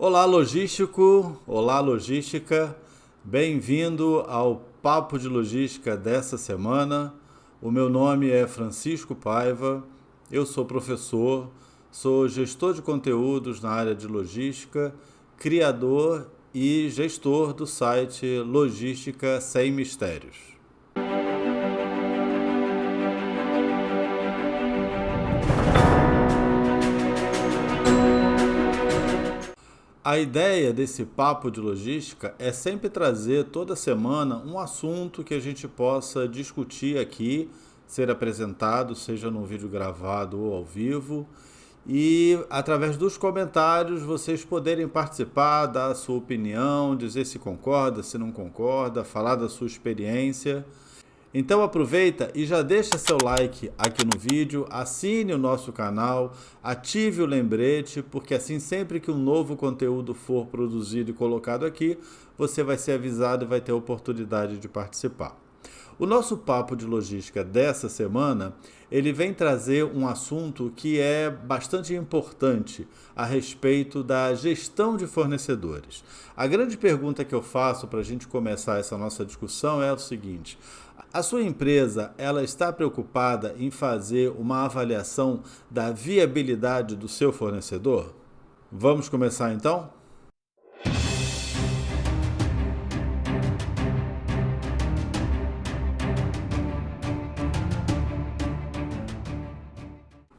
Olá, logístico! Olá, logística! Bem-vindo ao Papo de Logística dessa semana. O meu nome é Francisco Paiva, eu sou professor, sou gestor de conteúdos na área de logística, criador e gestor do site Logística Sem Mistérios. A ideia desse papo de logística é sempre trazer toda semana um assunto que a gente possa discutir aqui, ser apresentado, seja num vídeo gravado ou ao vivo, e através dos comentários vocês poderem participar, dar a sua opinião, dizer se concorda, se não concorda, falar da sua experiência. Então aproveita e já deixa seu like aqui no vídeo, assine o nosso canal, ative o lembrete, porque assim sempre que um novo conteúdo for produzido e colocado aqui, você vai ser avisado e vai ter a oportunidade de participar. O nosso papo de logística dessa semana, ele vem trazer um assunto que é bastante importante a respeito da gestão de fornecedores. A grande pergunta que eu faço para a gente começar essa nossa discussão é o seguinte: a sua empresa, ela está preocupada em fazer uma avaliação da viabilidade do seu fornecedor? Vamos começar então?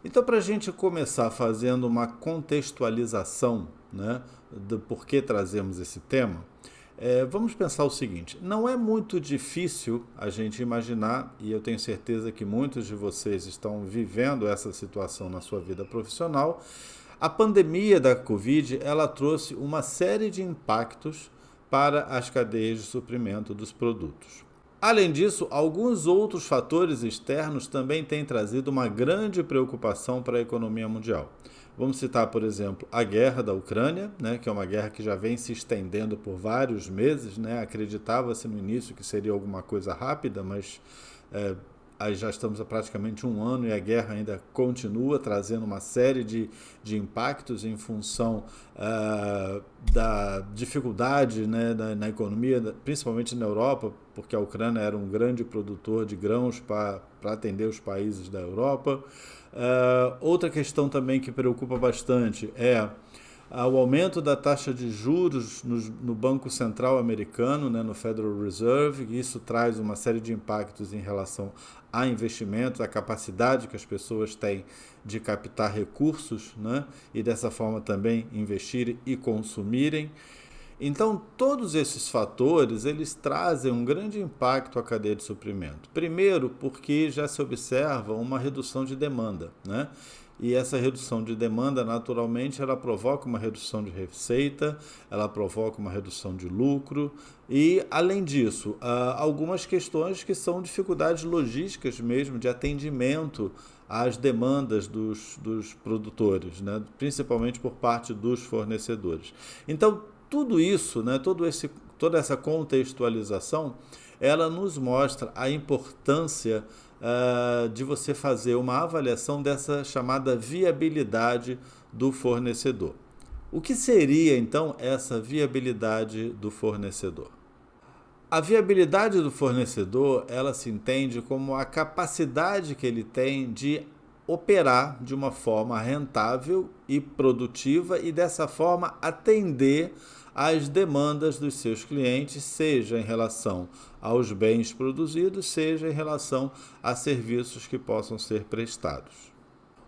Então, para a gente começar fazendo uma contextualização, né, do porquê trazemos esse tema, vamos pensar o seguinte: não é muito difícil a gente imaginar, e eu tenho certeza que muitos de vocês estão vivendo essa situação na sua vida profissional. A pandemia da Covid, ela trouxe uma série de impactos para as cadeias de suprimento dos produtos. Além disso, alguns outros fatores externos também têm trazido uma grande preocupação para a economia mundial. Vamos citar, por exemplo, a guerra da Ucrânia, né, que é uma guerra que já vem se estendendo por vários meses, né. Acreditava-se no início que seria alguma coisa rápida, mas aí já estamos há praticamente um ano e a guerra ainda continua trazendo uma série de impactos em função da dificuldade, né, na economia, principalmente na Europa, porque a Ucrânia era um grande produtor de grãos para atender os países da Europa. Outra questão também que preocupa bastante é o aumento da taxa de juros no Banco Central americano, né, no Federal Reserve. Isso traz uma série de impactos em relação a investimentos, a capacidade que as pessoas têm de captar recursos, né, e dessa forma também investirem e consumirem. Então, todos esses fatores, eles trazem um grande impacto à cadeia de suprimento. Primeiro, porque já se observa uma redução de demanda, né? E essa redução de demanda, naturalmente, ela provoca uma redução de receita, ela provoca uma redução de lucro e, além disso, algumas questões que são dificuldades logísticas mesmo, de atendimento às demandas dos produtores, né? Principalmente por parte dos fornecedores. Então, tudo isso, né, toda essa contextualização, ela nos mostra a importância de você fazer uma avaliação dessa chamada viabilidade do fornecedor. O que seria, então, essa viabilidade do fornecedor? A viabilidade do fornecedor, ela se entende como a capacidade que ele tem de operar de uma forma rentável e produtiva e dessa forma atender às demandas dos seus clientes, seja em relação aos bens produzidos, seja em relação a serviços que possam ser prestados.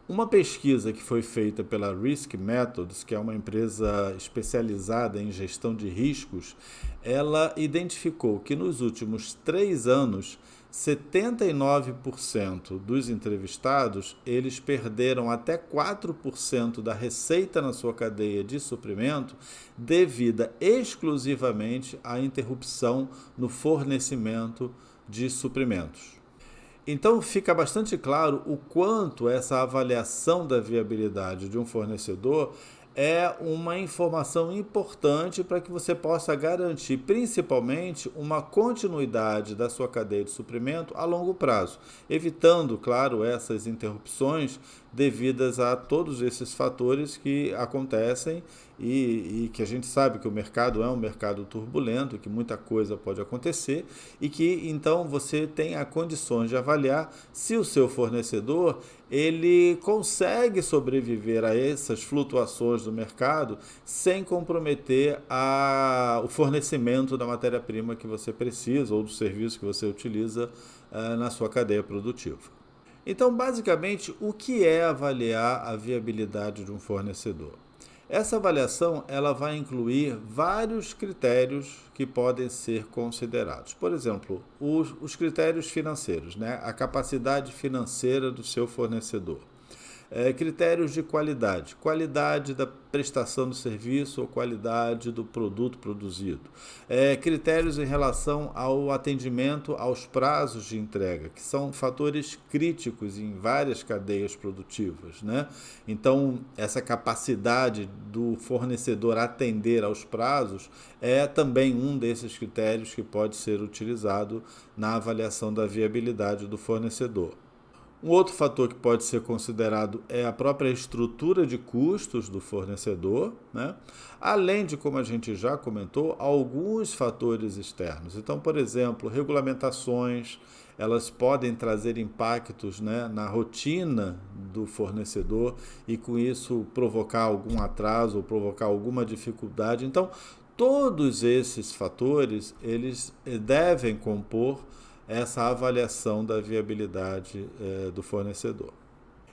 Uma pesquisa que foi feita pela Risk Methods, que é uma empresa especializada em gestão de riscos, ela identificou que nos últimos 3 anos, 79% dos entrevistados, eles perderam até 4% da receita na sua cadeia de suprimento devida exclusivamente à interrupção no fornecimento de suprimentos. Então fica bastante claro o quanto essa avaliação da viabilidade de um fornecedor é uma informação importante para que você possa garantir, principalmente, uma continuidade da sua cadeia de suprimento a longo prazo, evitando, claro, essas interrupções devidas a todos esses fatores que acontecem e que a gente sabe que o mercado é um mercado turbulento, que muita coisa pode acontecer e que então você tem a condições de avaliar se o seu fornecedor ele consegue sobreviver a essas flutuações do mercado sem comprometer o fornecimento da matéria-prima que você precisa ou do serviço que você utiliza na sua cadeia produtiva. Então, basicamente, o que é avaliar a viabilidade de um fornecedor? Essa avaliação ela vai incluir vários critérios que podem ser considerados. Por exemplo, os critérios financeiros, né? A capacidade financeira do seu fornecedor. Critérios de qualidade, qualidade da prestação do serviço ou qualidade do produto produzido. Critérios em relação ao atendimento aos prazos de entrega, que são fatores críticos em várias cadeias produtivas, né? Então, essa capacidade do fornecedor atender aos prazos é também um desses critérios que pode ser utilizado na avaliação da viabilidade do fornecedor. Um outro fator que pode ser considerado é a própria estrutura de custos do fornecedor, né? Além de, como a gente já comentou, alguns fatores externos. Então, por exemplo, regulamentações, elas podem trazer impactos, né, na rotina do fornecedor e com isso provocar algum atraso ou provocar alguma dificuldade. Então, todos esses fatores, eles devem compor essa avaliação da viabilidade do fornecedor.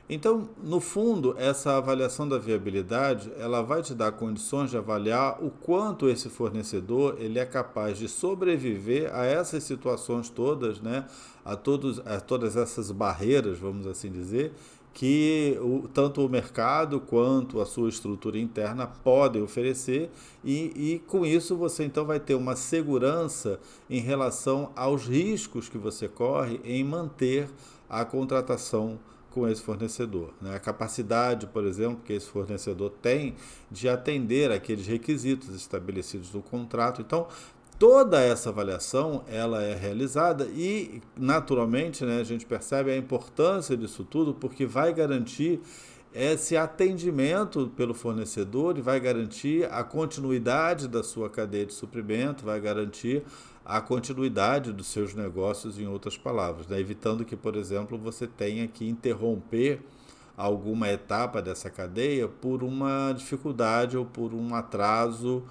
Então, no fundo, essa avaliação da viabilidade, ela vai te dar condições de avaliar o quanto esse fornecedor ele é capaz de sobreviver a essas situações todas, né? a todas essas barreiras, vamos assim dizer, que tanto o mercado quanto a sua estrutura interna podem oferecer e com isso você então vai ter uma segurança em relação aos riscos que você corre em manter a contratação com esse fornecedor, né? A capacidade, por exemplo, que esse fornecedor tem de atender aqueles requisitos estabelecidos no contrato. Então, toda essa avaliação ela é realizada e, naturalmente, né, a gente percebe a importância disso tudo porque vai garantir esse atendimento pelo fornecedor e vai garantir a continuidade da sua cadeia de suprimento, vai garantir a continuidade dos seus negócios, em outras palavras, né? Evitando que, por exemplo, você tenha que interromper alguma etapa dessa cadeia por uma dificuldade ou por um atraso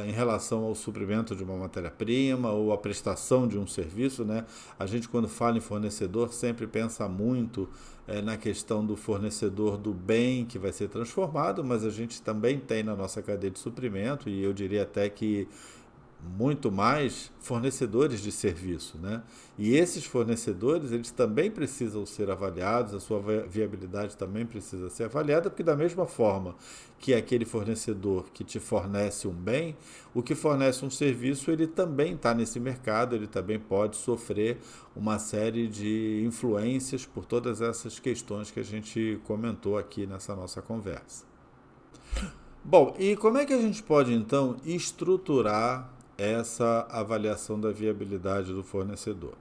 em relação ao suprimento de uma matéria-prima ou a prestação de um serviço, né? A gente, quando fala em fornecedor, sempre pensa muito na questão do fornecedor do bem que vai ser transformado, mas a gente também tem na nossa cadeia de suprimento, e eu diria até que muito mais fornecedores de serviço, né? E esses fornecedores, eles também precisam ser avaliados, a sua viabilidade também precisa ser avaliada, porque da mesma forma que aquele fornecedor que te fornece um bem, o que fornece um serviço, ele também está nesse mercado, ele também pode sofrer uma série de influências por todas essas questões que a gente comentou aqui nessa nossa conversa. Bom, e como é que a gente pode então estruturar essa avaliação da viabilidade do fornecedor?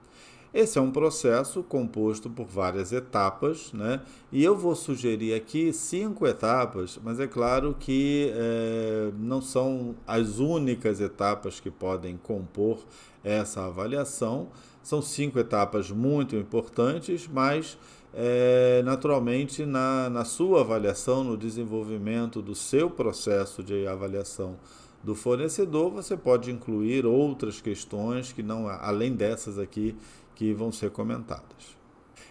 Esse é um processo composto por várias etapas, né? E eu vou sugerir aqui 5 etapas, mas é claro que não são as únicas etapas que podem compor essa avaliação. São 5 etapas muito importantes, mas naturalmente na sua avaliação, no desenvolvimento do seu processo de avaliação do fornecedor, você pode incluir outras questões que não, além dessas aqui, que vão ser comentadas.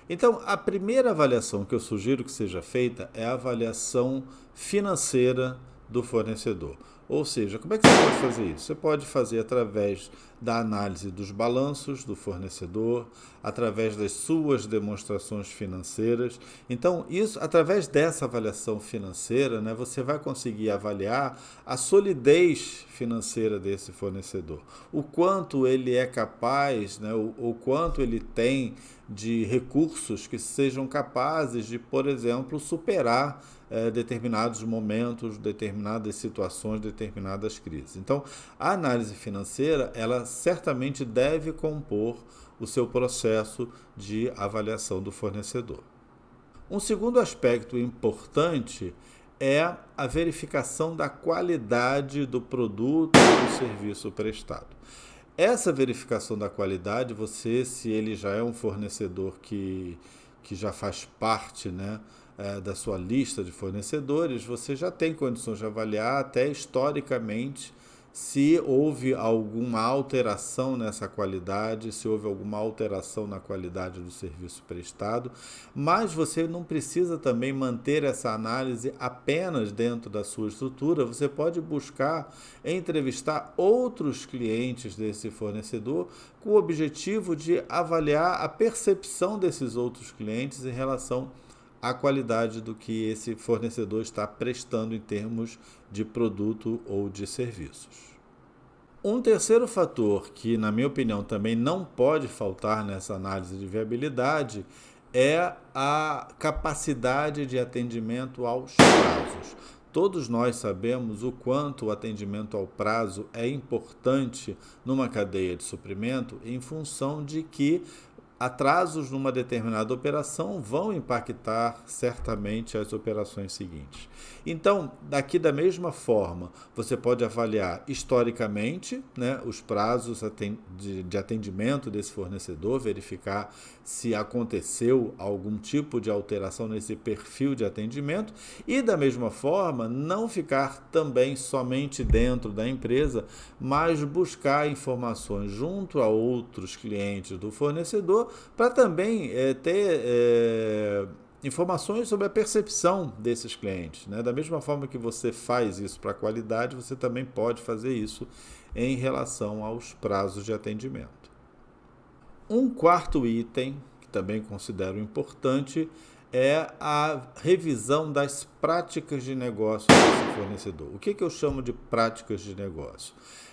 Então, a primeira avaliação que eu sugiro que seja feita é a avaliação financeira do fornecedor. Ou seja, como é que você pode fazer isso? Você pode fazer através da análise dos balanços do fornecedor, através das suas demonstrações financeiras. Então, isso, através dessa avaliação financeira, né, você vai conseguir avaliar a solidez financeira desse fornecedor, o quanto ele é capaz, né, o quanto ele tem de recursos que sejam capazes de, por exemplo, superar determinados momentos, determinadas situações, determinadas crises. Então, a análise financeira, ela certamente deve compor o seu processo de avaliação do fornecedor. Um segundo aspecto importante é a verificação da qualidade do produto ou do serviço prestado. Essa verificação da qualidade, se ele já é um fornecedor que já faz parte, né, da sua lista de fornecedores, você já tem condições de avaliar até historicamente se houve alguma alteração nessa qualidade, se houve alguma alteração na qualidade do serviço prestado, mas você não precisa também manter essa análise apenas dentro da sua estrutura, você pode buscar entrevistar outros clientes desse fornecedor com o objetivo de avaliar a percepção desses outros clientes em relação à qualidade do que esse fornecedor está prestando em termos de produto ou de serviços. Um terceiro fator que, na minha opinião, também não pode faltar nessa análise de viabilidade é a capacidade de atendimento aos prazos. Todos nós sabemos o quanto o atendimento ao prazo é importante numa cadeia de suprimento em função de que atrasos numa determinada operação vão impactar certamente as operações seguintes. Então, daqui da mesma forma, você pode avaliar historicamente, né, os prazos de atendimento desse fornecedor, verificar se aconteceu algum tipo de alteração nesse perfil de atendimento e, da mesma forma, não ficar também somente dentro da empresa, mas buscar informações junto a outros clientes do fornecedor para também ter informações sobre a percepção desses clientes, né? Da mesma forma que você faz isso para a qualidade, você também pode fazer isso em relação aos prazos de atendimento. Um quarto item, que também considero importante, é a revisão das práticas de negócio desse fornecedor. O que eu chamo de práticas de negócio?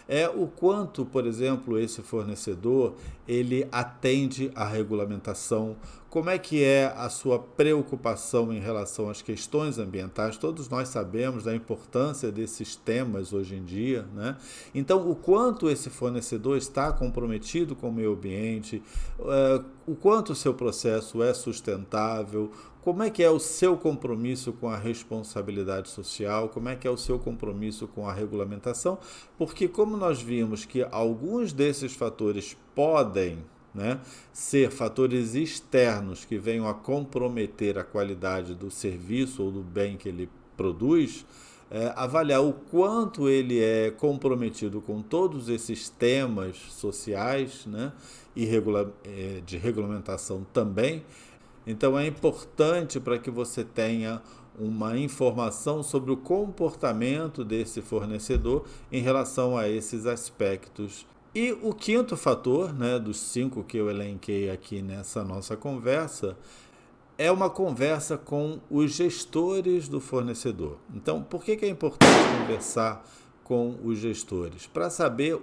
É o quanto, por exemplo, esse fornecedor ele atende à regulamentação, como é que é a sua preocupação em relação às questões ambientais. Todos nós sabemos da importância desses temas hoje em dia, né? Então, o quanto esse fornecedor está comprometido com o meio ambiente, o quanto o seu processo é sustentável, como é que é o seu compromisso com a responsabilidade social, como é que é o seu compromisso com a regulamentação, porque como nós vimos que alguns desses fatores podem, né, ser fatores externos que venham a comprometer a qualidade do serviço ou do bem que ele produz, avaliar o quanto ele é comprometido com todos esses temas sociais, né, e de regulamentação também. Então é importante para que você tenha uma informação sobre o comportamento desse fornecedor em relação a esses aspectos. E o quinto fator, né, dos 5 que eu elenquei aqui nessa nossa conversa, é uma conversa com os gestores do fornecedor. Então, por que é importante conversar com os gestores? Para saber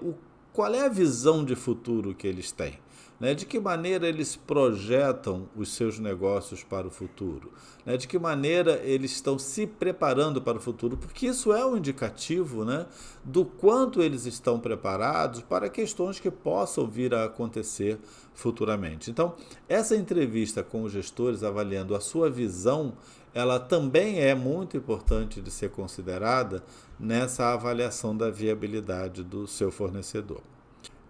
qual é a visão de futuro que eles têm, né? De que maneira eles projetam os seus negócios para o futuro, né? De que maneira eles estão se preparando para o futuro, porque isso é um indicativo, né, do quanto eles estão preparados para questões que possam vir a acontecer futuramente. Então, essa entrevista com os gestores avaliando a sua visão, ela também é muito importante de ser considerada nessa avaliação da viabilidade do seu fornecedor.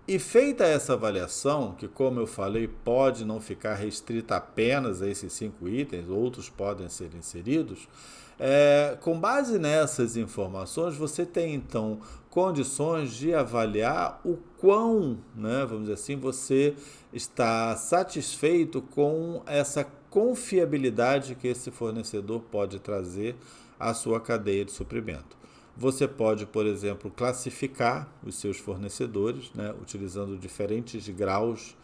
E feita essa avaliação, que como eu falei, pode não ficar restrita apenas a esses 5 itens, outros podem ser inseridos, com base nessas informações, você tem então condições de avaliar o quão, né, vamos dizer assim, você está satisfeito com essa confiabilidade que esse fornecedor pode trazer à sua cadeia de suprimento. Você pode, por exemplo, classificar os seus fornecedores, né, utilizando diferentes graus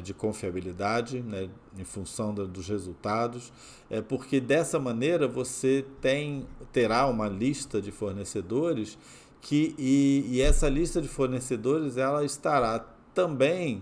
de confiabilidade, né, em função dos resultados, porque dessa maneira você terá uma lista de fornecedores e essa lista de fornecedores ela estará também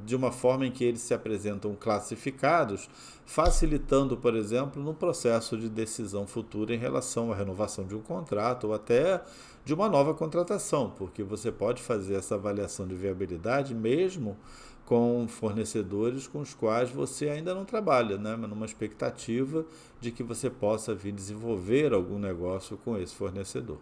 de uma forma em que eles se apresentam classificados, facilitando, por exemplo, no processo de decisão futura em relação à renovação de um contrato ou até de uma nova contratação, porque você pode fazer essa avaliação de viabilidade mesmo com fornecedores com os quais você ainda não trabalha, né? Mas numa expectativa de que você possa vir desenvolver algum negócio com esse fornecedor.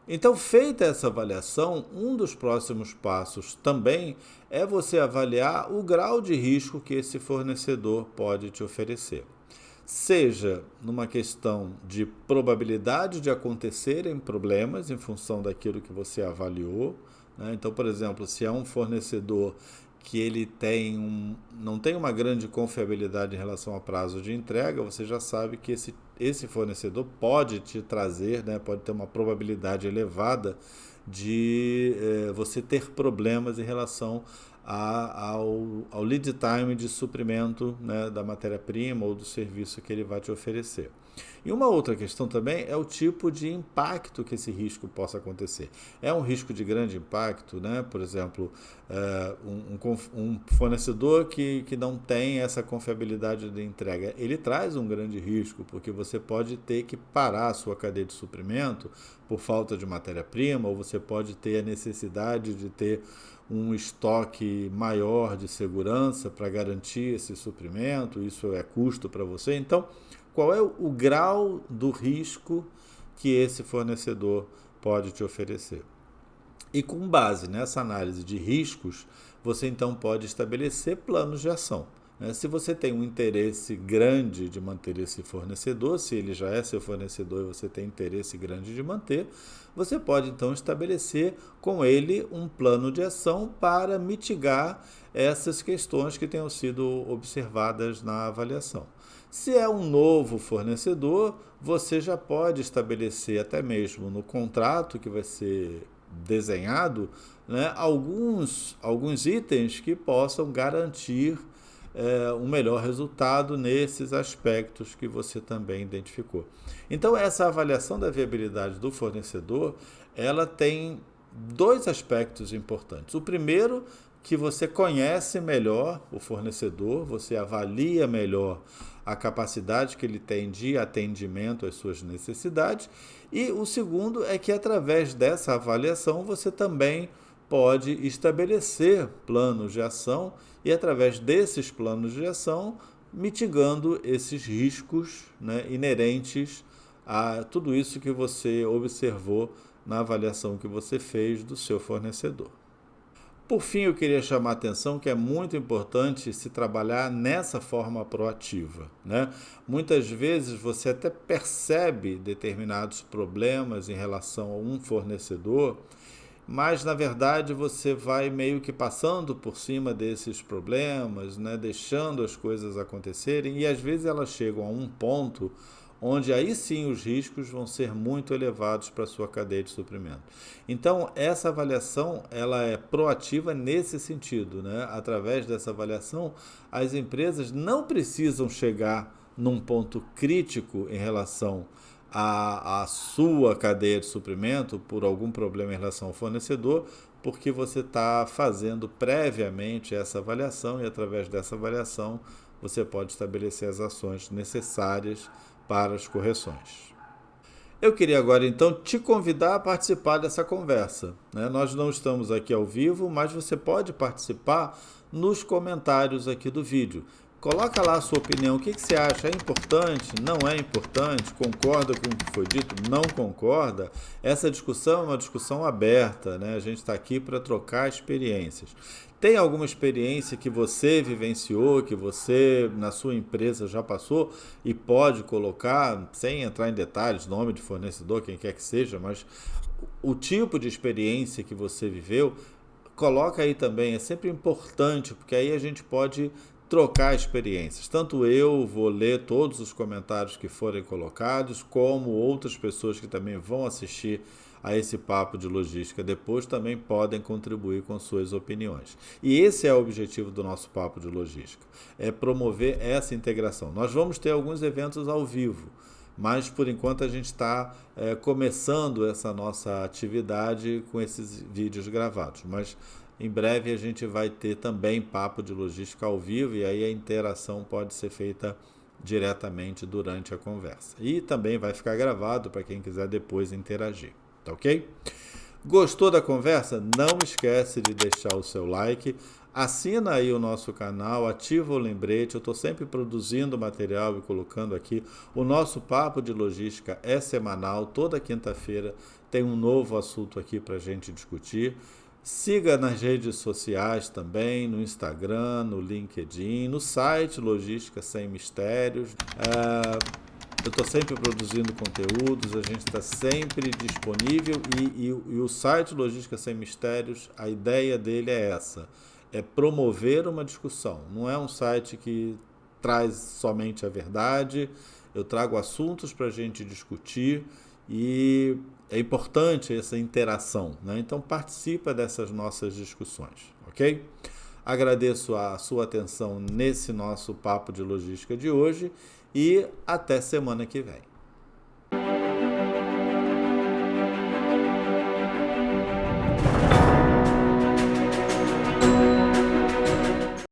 Então, feita essa avaliação, um dos próximos passos também é você avaliar o grau de risco que esse fornecedor pode te oferecer. Seja numa questão de probabilidade de acontecerem problemas em função daquilo que você avaliou, né? Então, por exemplo, se é um fornecedor que ele não tem uma grande confiabilidade em relação ao prazo de entrega, você já sabe que esse fornecedor pode te trazer, né, pode ter uma probabilidade elevada de você ter problemas em relação ao lead time de suprimento, né, da matéria-prima ou do serviço que ele vai te oferecer. E uma outra questão também é o tipo de impacto que esse risco possa acontecer. É um risco de grande impacto, né? Por exemplo, um fornecedor que não tem essa confiabilidade de entrega, ele traz um grande risco, porque você pode ter que parar a sua cadeia de suprimento por falta de matéria-prima, ou você pode ter a necessidade de ter um estoque maior de segurança para garantir esse suprimento, isso é custo para você. Então, qual é o grau do risco que esse fornecedor pode te oferecer? E com base nessa análise de riscos, você então pode estabelecer planos de ação. Se você tem um interesse grande de manter esse fornecedor, se ele já é seu fornecedor e você tem interesse grande de manter, você pode então estabelecer com ele um plano de ação para mitigar essas questões que tenham sido observadas na avaliação. Se é um novo fornecedor, você já pode estabelecer até mesmo no contrato que vai ser desenhado, né, alguns itens que possam garantir um melhor resultado nesses aspectos que você também identificou. Então, essa avaliação da viabilidade do fornecedor, ela tem dois aspectos importantes. O primeiro, que você conhece melhor o fornecedor, você avalia melhor a capacidade que ele tem de atendimento às suas necessidades. E o segundo é que, através dessa avaliação, você também pode estabelecer planos de ação e, através desses planos de ação, mitigando esses riscos, né, inerentes a tudo isso que você observou na avaliação que você fez do seu fornecedor. Por fim, eu queria chamar a atenção que é muito importante se trabalhar nessa forma proativa, né? Muitas vezes você até percebe determinados problemas em relação a um fornecedor, mas na verdade você vai meio que passando por cima desses problemas, né? Deixando as coisas acontecerem, e às vezes elas chegam a um ponto onde aí sim os riscos vão ser muito elevados para a sua cadeia de suprimento. Então, essa avaliação ela é proativa nesse sentido, né? Através dessa avaliação, as empresas não precisam chegar num ponto crítico em relação à sua cadeia de suprimento por algum problema em relação ao fornecedor, porque você está fazendo previamente essa avaliação, e através dessa avaliação você pode estabelecer as ações necessárias para as correções. Eu queria agora então te convidar a participar dessa conversa, né? Nós não estamos aqui ao vivo, mas você pode participar nos comentários aqui do vídeo. Coloca lá a sua opinião, o que você acha? É importante? Não é importante? Concorda com o que foi dito? Não concorda? Essa discussão é uma discussão aberta, né? A gente está aqui para trocar experiências. Tem alguma experiência que você vivenciou, que você na sua empresa já passou e pode colocar, sem entrar em detalhes, nome de fornecedor, quem quer que seja, mas o tipo de experiência que você viveu, coloca aí também, é sempre importante, porque aí a gente pode trocar experiências. Tanto eu vou ler todos os comentários que forem colocados, como outras pessoas que também vão assistir a esse papo de logística depois também podem contribuir com suas opiniões. E esse é o objetivo do nosso papo de logística, é promover essa integração. Nós vamos ter alguns eventos ao vivo, mas por enquanto a gente está começando essa nossa atividade com esses vídeos gravados, mas em breve a gente vai ter também papo de logística ao vivo, e aí a interação pode ser feita diretamente durante a conversa. E também vai ficar gravado para quem quiser depois interagir. Tá ok? Gostou da conversa? Não esquece de deixar o seu like, Assina aí o nosso canal, ativa o lembrete, eu estou sempre produzindo material e colocando aqui. O nosso Papo de Logística é semanal, toda quinta-feira tem um novo assunto aqui para a gente discutir. Siga nas redes sociais também, no Instagram, no LinkedIn, no site Logística Sem Mistérios. Eu estou sempre produzindo conteúdos, a gente está sempre disponível e o site Logística Sem Mistérios, a ideia dele é essa, é promover uma discussão. Não é um site que traz somente a verdade, eu trago assuntos para a gente discutir e é importante essa interação, né? Então participa dessas nossas discussões, ok? Agradeço a sua atenção nesse nosso papo de logística de hoje e até semana que vem.